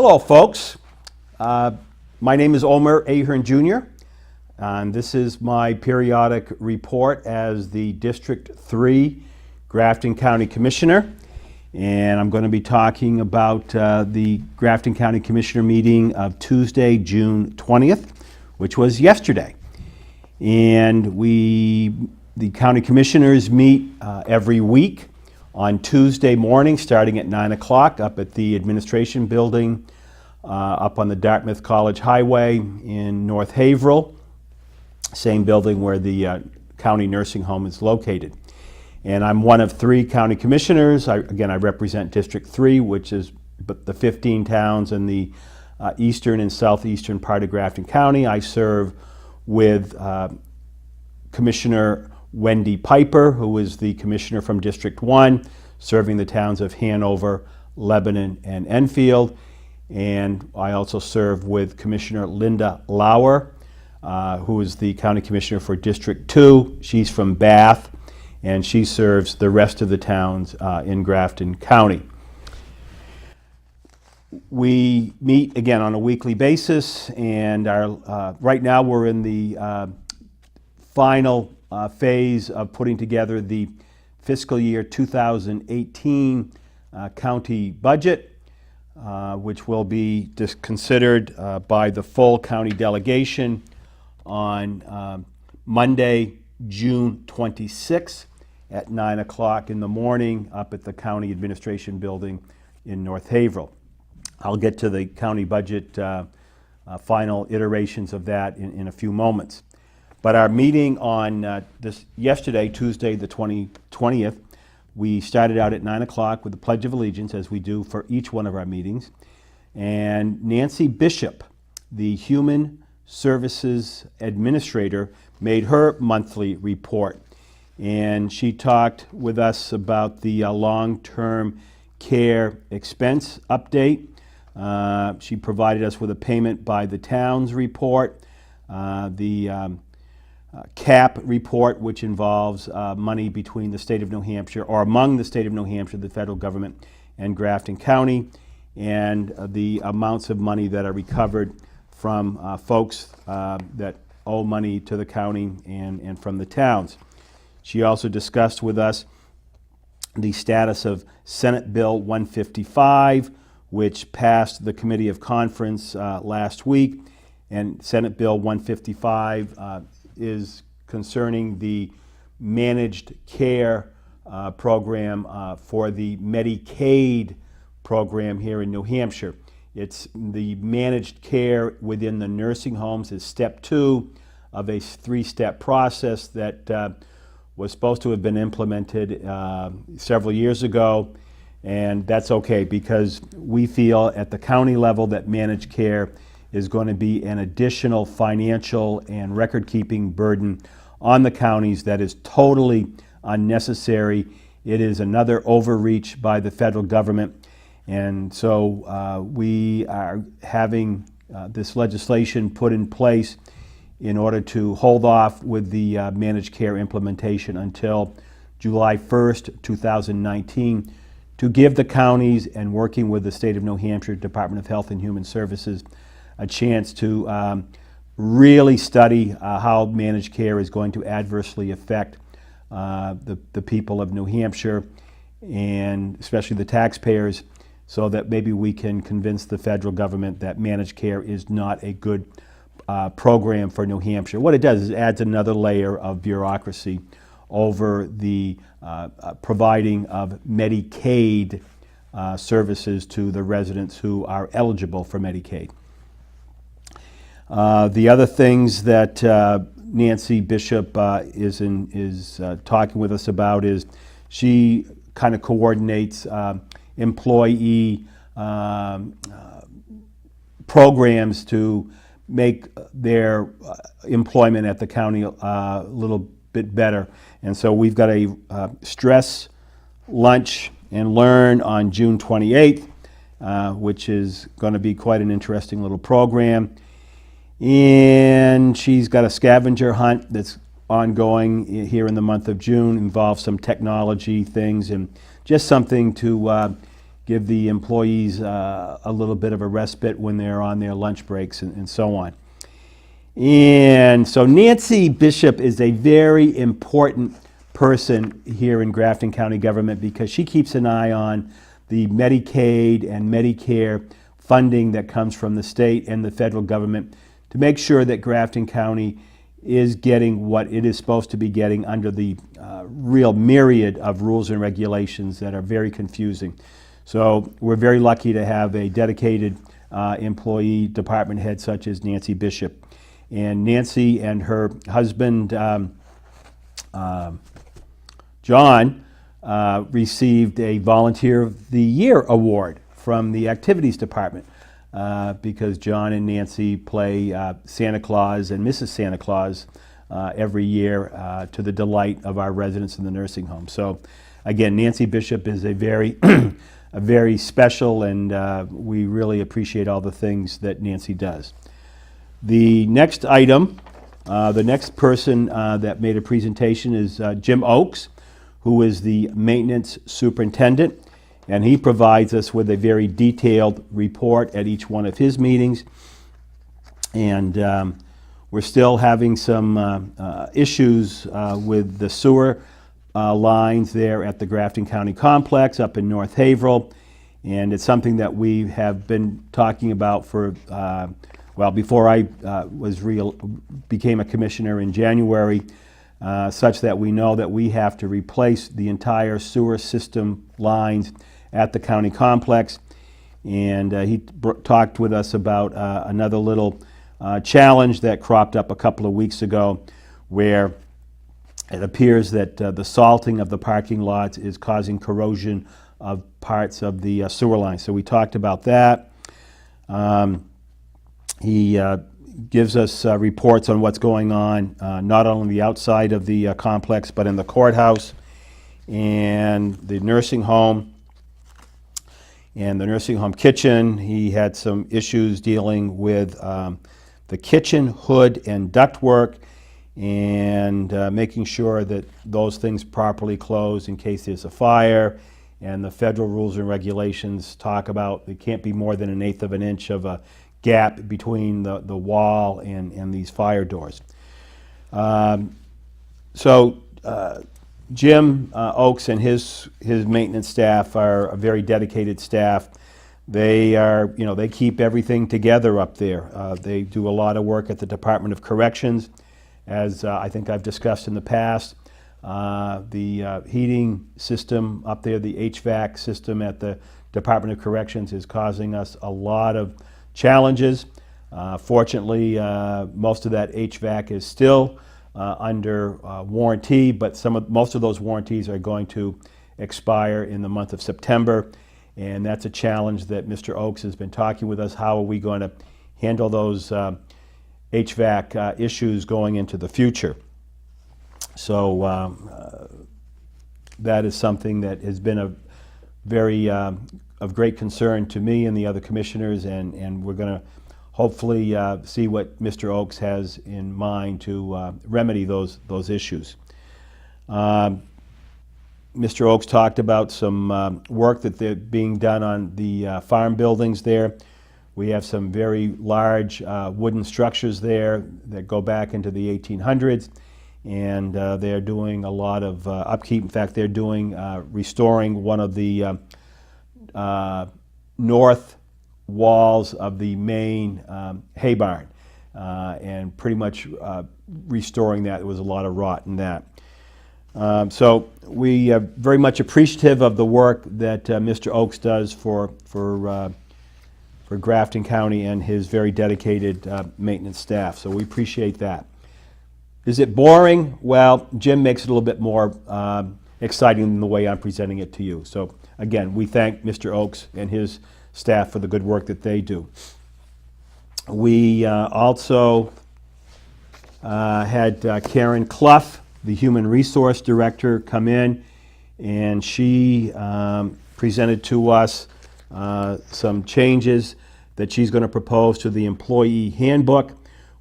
Hello, folks. My name is Omer Ahern Jr., and this is my periodic report as the District 3 Grafton County Commissioner. And I'm going to be talking about the Grafton County Commissioner meeting of Tuesday, June 20th, which was yesterday. And the County Commissioners meet every week on Tuesday morning, starting at 9 o'clock up at the Administration Building up on the Dartmouth College Highway in North Haverhill, same building where the county nursing home is located. And I'm one of 3 county commissioners. I represent District 3, which is the 15 towns in the eastern and southeastern part of Grafton County. I serve with Commissioner Wendy Piper, who is the commissioner from District 1, serving the towns of Hanover, Lebanon, and Enfield. And I also serve with Commissioner Linda Lauer, who is the county commissioner for District 2. She's from Bath, and she serves the rest of the towns in Grafton County. We meet again on a weekly basis, and right now we're in the final phase of putting together the fiscal year 2018 county budget, which will be considered by the full county delegation on Monday, June 26th at 9 o'clock in the morning up at the County Administration Building in North Haverhill. I'll get to the county budget final iterations of that in a few moments. But our meeting on yesterday, Tuesday the 20th, we started out at 9 o'clock with the Pledge of Allegiance, as we do for each one of our meetings. And Nancy Bishop, the Human Services Administrator, made her monthly report. And she talked with us about the long-term care expense update. She provided us with a payment by the towns report, the CAP report, which involves money between the state of New Hampshire, or among the state of New Hampshire, the federal government, and Grafton County, and the amounts of money that are recovered from folks that owe money to the county and from the towns. She also discussed with us the status of Senate Bill 155, which passed the Committee of Conference last week, and Senate Bill 155 is concerning the managed care program for the Medicaid program here in New Hampshire. It's the managed care within the nursing homes is step 2 of a 3-step process that was supposed to have been implemented several years ago, and that's okay because we feel at the county level that managed care is going to be an additional financial and record-keeping burden on the counties that is totally unnecessary. It is another overreach by the federal government, and so we are having this legislation put in place in order to hold off with the managed care implementation until July 1st, 2019, to give the counties, and working with the State of New Hampshire Department of Health and Human Services, a chance to really study how managed care is going to adversely affect the people of New Hampshire, and especially the taxpayers, so that maybe we can convince the federal government that managed care is not a good program for New Hampshire. What it does is it adds another layer of bureaucracy over the providing of Medicaid services to the residents who are eligible for Medicaid. The other things that Nancy Bishop is talking with us about is she kind of coordinates employee programs to make their employment at the county a little bit better. And so we've got a stress lunch and learn on June 28th, which is going to be quite an interesting little program. And she's got a scavenger hunt that's ongoing here in the month of June, involves some technology things and just something to give the employees a little bit of a respite when they're on their lunch breaks and so on. And so Nancy Bishop is a very important person here in Grafton County government because she keeps an eye on the Medicaid and Medicare funding that comes from the state and the federal government to make sure that Grafton County is getting what it is supposed to be getting under the real myriad of rules and regulations that are very confusing. So we're very lucky to have a dedicated employee department head such as Nancy Bishop. And Nancy and her husband, John, received a Volunteer of the Year award from the Activities Department because John and Nancy play Santa Claus and Mrs. Santa Claus every year to the delight of our residents in the nursing home. So again, Nancy Bishop is a very a very special, and we really appreciate all the things that Nancy does. The next item, the next person that made a presentation is Jim Oakes, who is the maintenance superintendent, and he provides us with a very detailed report at each one of his meetings. And we're still having some issues with the sewer lines there at the Grafton County Complex up in North Haverhill, and it's something that we have been talking about for well, before I became a commissioner in January, such that we know that we have to replace the entire sewer system lines at the county complex. And he talked with us about another little challenge that cropped up a couple of weeks ago, where it appears that the salting of the parking lots is causing corrosion of parts of the sewer line. So we talked about that. He gives us reports on what's going on, not only the outside of the complex, but in the courthouse and the nursing home and the nursing home kitchen. He had some issues dealing with the kitchen hood and ductwork, and making sure that those things properly close in case there's a fire. And the federal rules and regulations talk about it can't be more than 1/8 of an inch of a gap between the wall and these fire doors. So Jim Oakes and his maintenance staff are a very dedicated staff. They are, they keep everything together up there. They do a lot of work at the Department of Corrections, as I think I've discussed in the past. The heating system up there, the HVAC system at the Department of Corrections, is causing us a lot of challenges. Fortunately, most of that HVAC is still under warranty, but most of those warranties are going to expire in the month of September, and that's a challenge that Mr. Oakes has been talking with us. How are we going to handle those HVAC issues going into the future? So that is something that has been a very of great concern to me and the other commissioners, and we're going to hopefully see what Mr. Oakes has in mind to remedy those issues. Mr. Oakes talked about some work that they're being done on the farm buildings there. We have some very large wooden structures there that go back into the 1800s, and they're doing a lot of upkeep. In fact, they're doing restoring one of the north walls of the main hay barn, and pretty much restoring that. There was a lot of rot in that. So we are very much appreciative of the work that Mr. Oakes does for Grafton County and his very dedicated maintenance staff. So we appreciate that. Is it boring? Well, Jim makes it a little bit more exciting than the way I'm presenting it to you. So again, we thank Mr. Oakes and his staff for the good work that they do. We also had Karen Clough, the Human Resource Director, come in, and she presented to us some changes that she's going to propose to the employee handbook,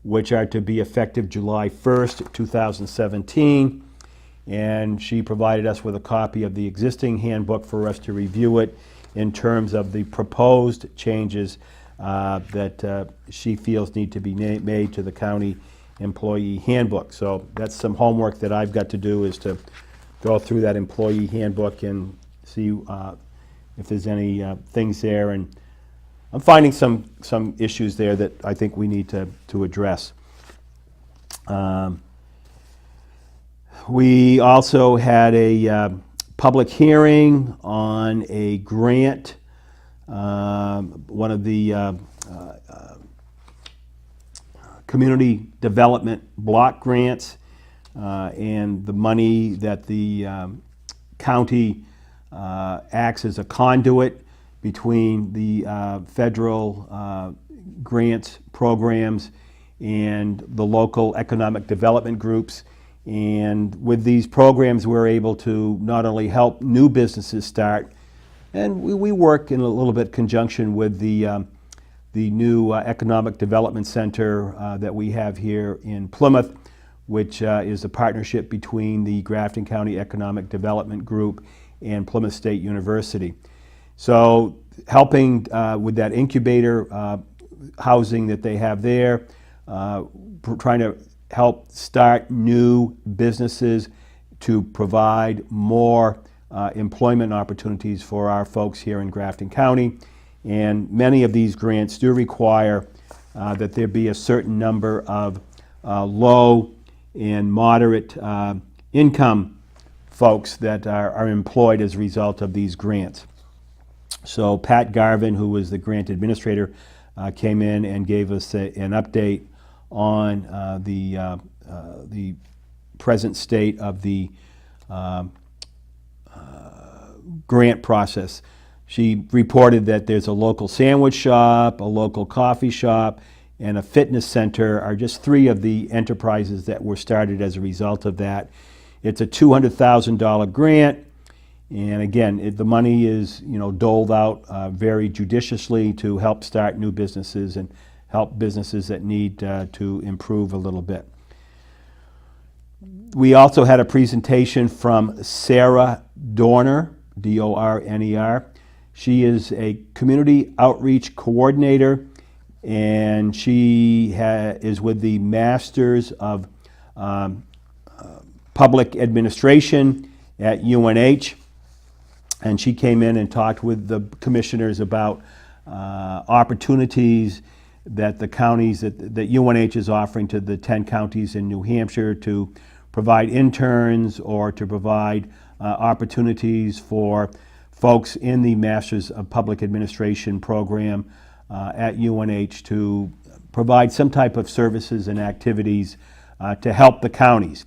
which are to be effective July 1st, 2017. And she provided us with a copy of the existing handbook for us to review it in terms of the proposed changes that she feels need to be made to the county employee handbook. So that's some homework that I've got to do, is to go through that employee handbook and see if there's any things there. And I'm finding some issues there that I think we need to address. We also had a public hearing on a grant, one of the community development block grants, and the money that the county acts as a conduit between the federal grants programs and the local economic development groups. And with these programs, we're able to not only help new businesses start, and we work in a little bit conjunction with the new Economic Development Center that we have here in Plymouth, which is a partnership between the Grafton County Economic Development Group and Plymouth State University. So helping with that incubator housing that they have there, trying to help start new businesses to provide more employment opportunities for our folks here in Grafton County. And many of these grants do require that there be a certain number of low and moderate income folks that are employed as a result of these grants. So Pat Garvin, who was the grant administrator, came in and gave us an update on the present state of the grant process. She reported that there's a local sandwich shop, a local coffee shop, and a fitness center are just three of the enterprises that were started as a result of that. It's a $200,000 grant, and again, the money is doled out very judiciously to help start new businesses and help businesses that need to improve a little bit. We also had a presentation from Sarah Dorner, D-O-R-N-E-R. She is a community outreach coordinator, and she is with the Masters of Public Administration at UNH, and she came in and talked with the commissioners about opportunities that the counties, that UNH is offering to the 10 counties in New Hampshire to provide interns or to provide opportunities for folks in the Masters of Public Administration program at UNH to provide some type of services and activities to help the counties.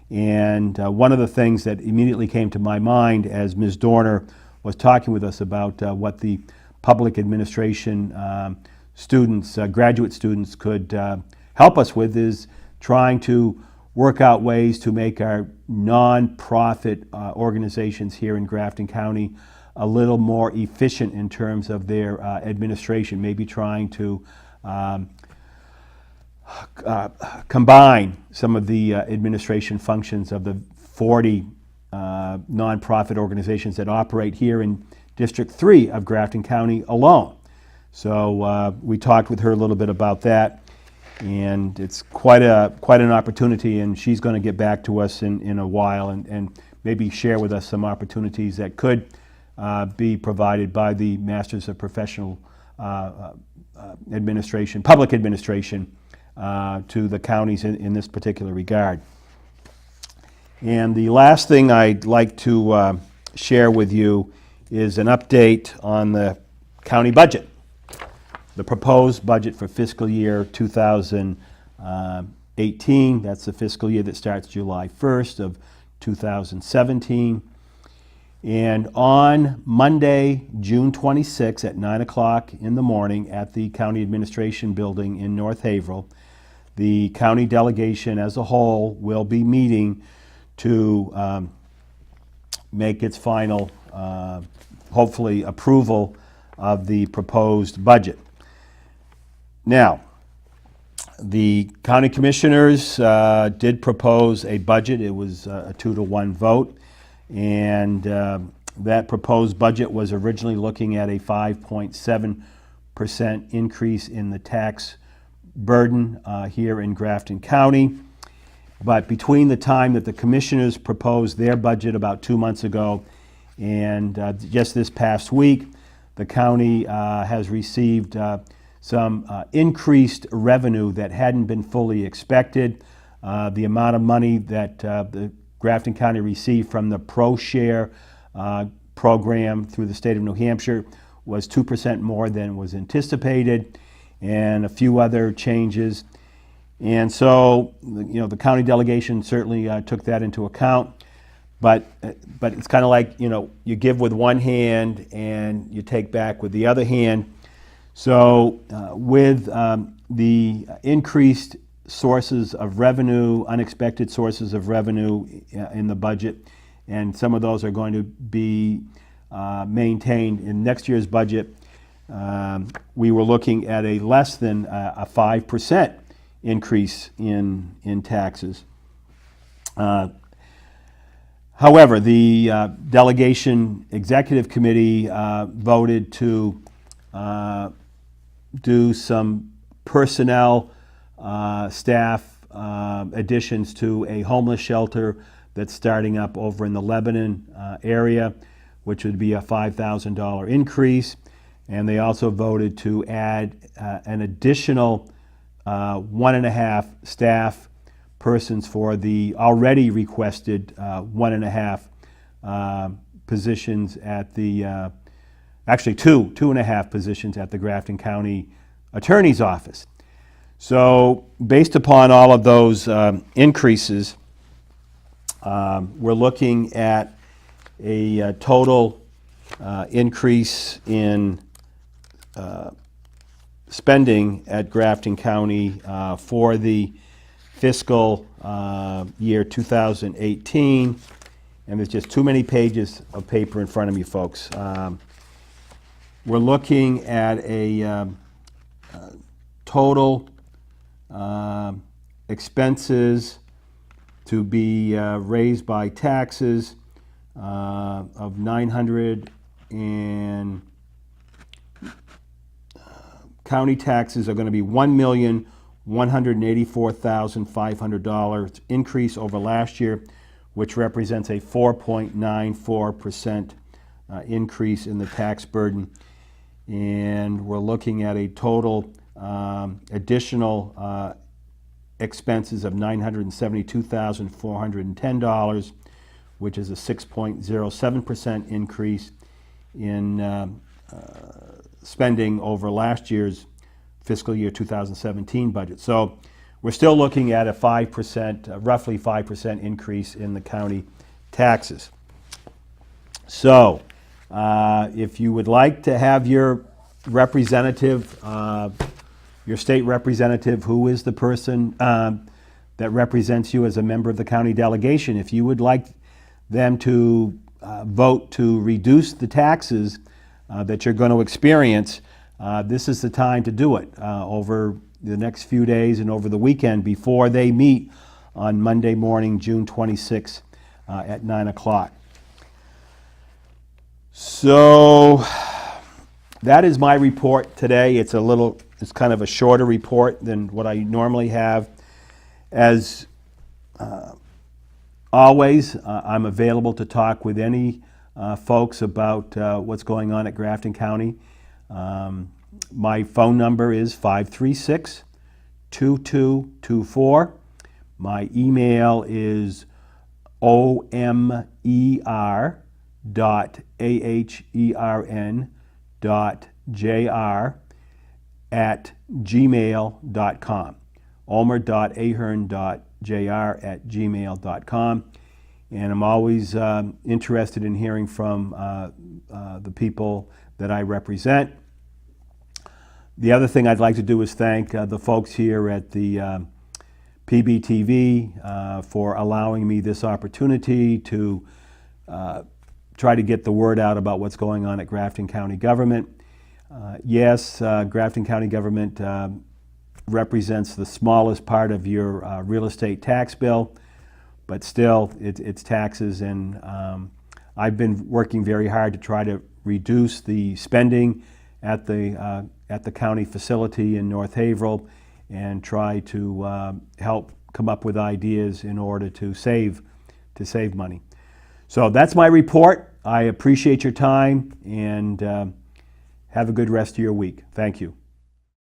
And one of the things that immediately came to my mind as Ms. Dorner was talking with us about what the public administration students, graduate students, could help us with is trying to work out ways to make our non-profit organizations here in Grafton County a little more efficient in terms of their administration, maybe trying to combine some of the administration functions of the 40 nonprofit organizations that operate here in District 3 of Grafton County alone. So we talked with her a little bit about that, and it's quite an opportunity, and she's going to get back to us in a while and maybe share with us some opportunities that could be provided by the Masters of Professional Administration, Public Administration, to the counties in this particular regard. And the last thing I'd like to share with you is an update on the county budget. The proposed budget for fiscal year 2018, that's the fiscal year that starts July 1st of 2017. And on Monday, June 26th at 9 o'clock in the morning at the County Administration Building in North Haverhill, the county delegation as a whole will be meeting to make its final, hopefully, approval of the proposed budget. Now, the county commissioners did propose a budget. It was a 2-to-1 vote, and that proposed budget was originally looking at a 5.7% increase in the tax burden here in Grafton County. But between the time that the commissioners proposed their budget about 2 months ago and just this past week, the county has received some increased revenue that hadn't been fully expected. The amount of money that the Grafton County received from the ProShare program through the state of New Hampshire was 2% more than was anticipated, and a few other changes. And so, the county delegation certainly took that into account. But it's kind of like, you give with one hand and you take back with the other hand. So with the increased sources of revenue, unexpected sources of revenue in the budget, and some of those are going to be maintained in next year's budget, we were looking at a less than a 5% increase in taxes. However, the delegation executive committee voted to do some personnel staff additions to a homeless shelter that's starting up over in the Lebanon area, which would be a $5,000 increase. And they also voted to add an additional 1.5 staff persons for the already requested 1.5 positions at the, actually 2.5 positions at the Grafton County Attorney's Office. So based upon all of those increases, we're looking at a total increase in spending at Grafton County for the fiscal year 2018, and there's just too many pages of paper in front of me, folks. We're looking at a total expenses to be raised by taxes of 900 and county taxes are going to be $1,184,500 increase over last year, which represents a 4.94% increase in the tax burden. And we're looking at a total additional expenses of $972,410, which is a 6.07% increase in spending over last year's fiscal year 2017 budget. So we're still looking at a 5%, roughly 5% increase in the county taxes. So if you would like to have your representative, your state representative, who is the person that represents you as a member of the county delegation, if you would like them to vote to reduce the taxes that you're going to experience, this is the time to do it over the next few days and over the weekend before they meet on Monday morning, June 26th at 9 o'clock. So that is my report today. It's kind of a shorter report than what I normally have. As always, I'm available to talk with any folks about what's going on at Grafton County. My phone number is 536-2224. My email is omer.ahern.jr@gmail.com. omer.ahern.jr@gmail.com. And I'm always interested in hearing from the people that I represent. The other thing I'd like to do is thank the folks here at the PBTV for allowing me this opportunity to try to get the word out about what's going on at Grafton County government. Yes, Grafton County government represents the smallest part of your real estate tax bill, but still, it's taxes, and I've been working very hard to try to reduce the spending at the county facility in North Haverhill and try to help come up with ideas in order to save money. So that's my report. I appreciate your time, and have a good rest of your week. Thank you.